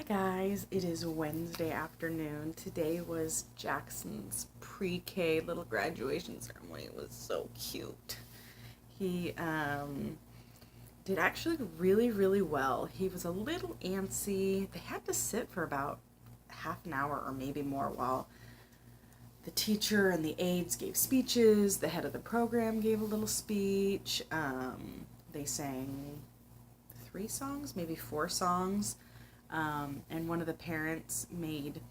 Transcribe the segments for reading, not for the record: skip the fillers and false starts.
Guys, it is Wednesday afternoon. Today was Jackson's pre-K little graduation ceremony. It was so cute. He did actually really, really well. He was a little antsy. They had to sit for about half an hour or maybe more while the teacher and the aides gave speeches. The head of the program gave a little speech. They sang 3 songs, maybe 4 songs. And one of the parents made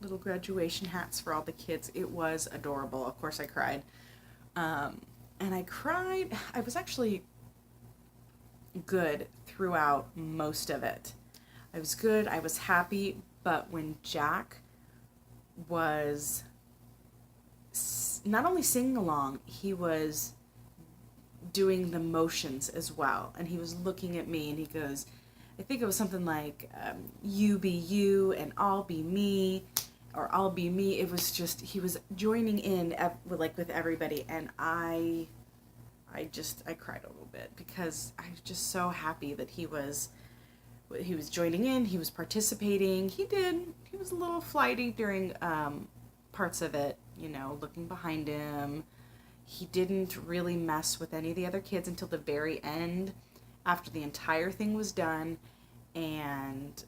little graduation hats for all the kids. It was adorable. Of course I cried. And I cried. I was actually good throughout most of it. I was good. I was happy. But when Jack was not only singing along, he was doing the motions as well. And he was looking at me and he goes, I think it was something like, you be you and I'll be me, or I'll be me. It was just, he was joining in with everybody, and I cried a little bit because I was just so happy that he was joining in, he was participating. He was a little flighty during parts of it, looking behind him. He didn't really mess with any of the other kids until the very end, after the entire thing was done and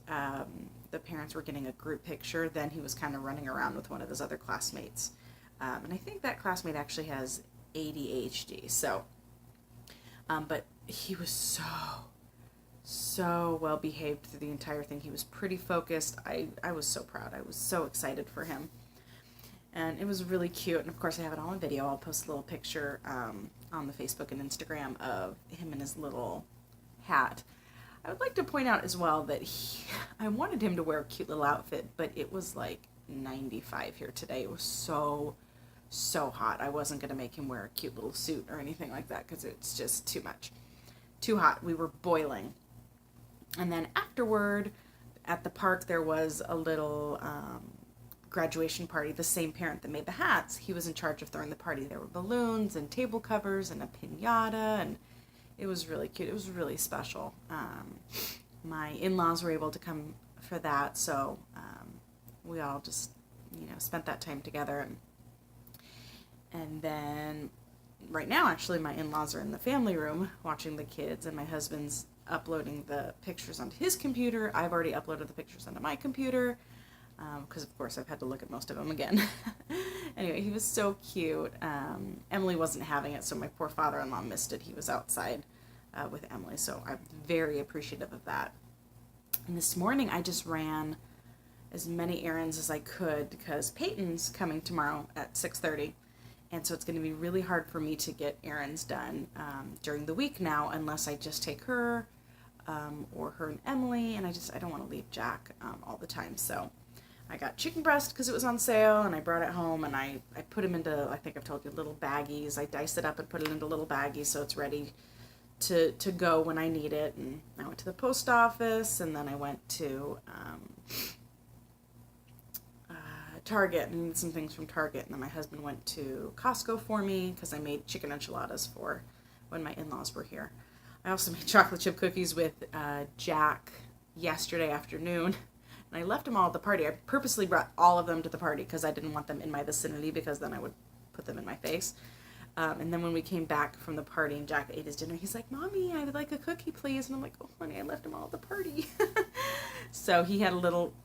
the parents were getting a group picture. Then he was kind of running around with one of his other classmates. And I think that classmate actually has ADHD. So, but he was so well behaved through the entire thing. He was pretty focused. I was so proud. I was so excited for him. And it was really cute. And of course I have it all on video. I'll post a little picture on the Facebook and Instagram of him in his little hat. I would like to point out as well that I wanted him to wear a cute little outfit, but it was like 95 here today. It was so hot. I wasn't going to make him wear a cute little suit or anything like that because it's just too much. Too hot. We were boiling. And then afterward, at the park, there was a little graduation party. The same parent that made the hats, he was in charge of throwing the party. There were balloons and table covers and a piñata, and it was really cute. It was really special. My in-laws were able to come for that, so we all just, spent that time together. And then right now, actually, my in-laws are in the family room watching the kids, and my husband's uploading the pictures onto his computer. I've already uploaded the pictures onto my computer, because of course I've had to look at most of them again. Anyway, he was so cute. Emily wasn't having it, so my poor father-in-law missed it. He was outside with Emily, so I'm very appreciative of that. And this morning I just ran as many errands as I could because Peyton's coming tomorrow at 6:30, and so it's going to be really hard for me to get errands done during the week now unless I just take her or her and Emily, and I don't want to leave Jack all the time. So I got chicken breast because it was on sale, and I brought it home, and I put him into, I think I've told you, little baggies. I diced it up and put it into little baggies so it's ready to go when I need it. And I went to the post office, and then I went to Target and some things from Target, and then my husband went to Costco for me because I made chicken enchiladas for when my in-laws were here. I also made chocolate chip cookies with Jack yesterday afternoon. And I left them all at the party. I purposely brought all of them to the party because I didn't want them in my vicinity because then I would put them in my face. And then when we came back from the party and Jack ate his dinner, he's like, Mommy, I would like a cookie, please. And I'm like, oh, honey, I left them all at the party. So he had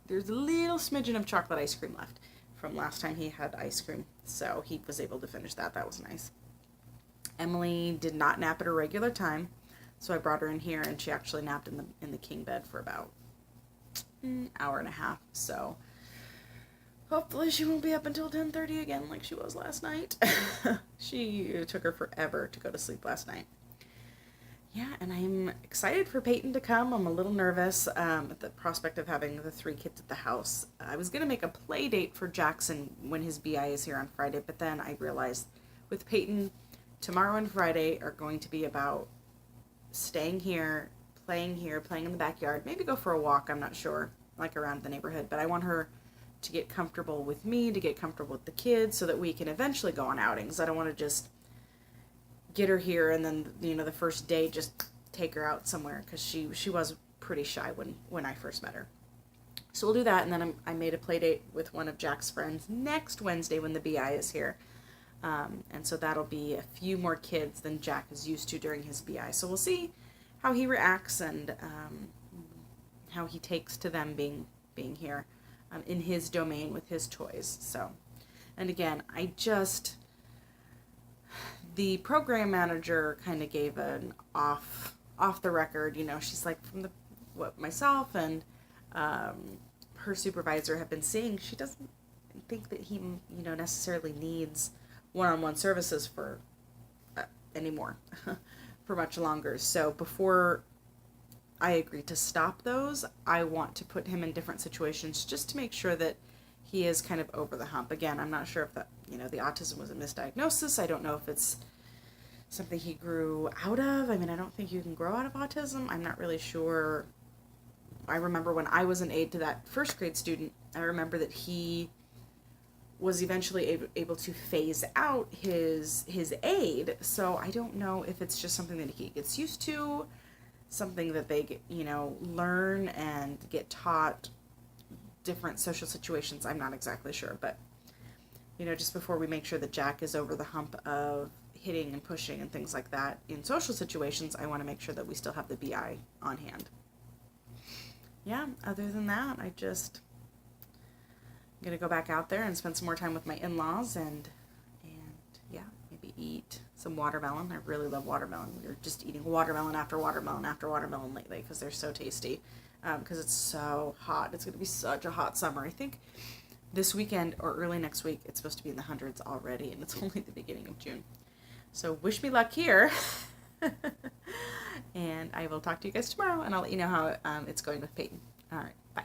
there's a little smidgen of chocolate ice cream left from last time he had ice cream. So he was able to finish that. That was nice. Emily did not nap at her regular time. So I brought her in here, and she actually napped in the king bed for about an hour and a half, so hopefully she won't be up until 10:30 again like she was last night. It took her forever to go to sleep last night. Yeah, and I'm excited for Peyton to come. I'm a little nervous at the prospect of having the 3 kids at the house. I was going to make a play date for Jackson when his BI is here on Friday, but then I realized with Peyton, tomorrow and Friday are going to be about staying here, playing in the backyard, maybe go for a walk, I'm not sure, like around the neighborhood, but I want her to get comfortable with me, to get comfortable with the kids, so that we can eventually go on outings. I don't want to just get her here and then, the first day just take her out somewhere, because she was pretty shy when I first met her. So we'll do that, and then I made a play date with one of Jack's friends next Wednesday when the BI is here. And so that'll be a few more kids than Jack is used to during his BI. So we'll see how he reacts and how he takes to them being here in his domain with his toys. So, and again, the program manager kind of gave an off the record, she's like, from what myself and her supervisor have been seeing, she doesn't think that he necessarily needs one-on-one services for anymore for much longer. So before I agree to stop those, I want to put him in different situations just to make sure that he is kind of over the hump. Again, I'm not sure if that, the autism was a misdiagnosis. I don't know if it's something he grew out of. I mean, I don't think you can grow out of autism. I'm not really sure. I remember when I was an aide to that first grade student, I remember that he was eventually able to phase out his aid. So I don't know if it's just something that he gets used to, something that they get, learn and get taught different social situations. I'm not exactly sure, but just before we make sure that Jack is over the hump of hitting and pushing and things like that in social situations, I want to make sure that we still have the BI on hand. Yeah, other than that, I'm going to go back out there and spend some more time with my in-laws and yeah, maybe eat some watermelon. I really love watermelon. We're just eating watermelon after watermelon after watermelon lately because they're so tasty, because it's so hot. It's going to be such a hot summer. I think this weekend or early next week, it's supposed to be in the hundreds already, and it's only the beginning of June. So wish me luck here. And I will talk to you guys tomorrow, and I'll let you know how it's going with Peyton. All right, bye.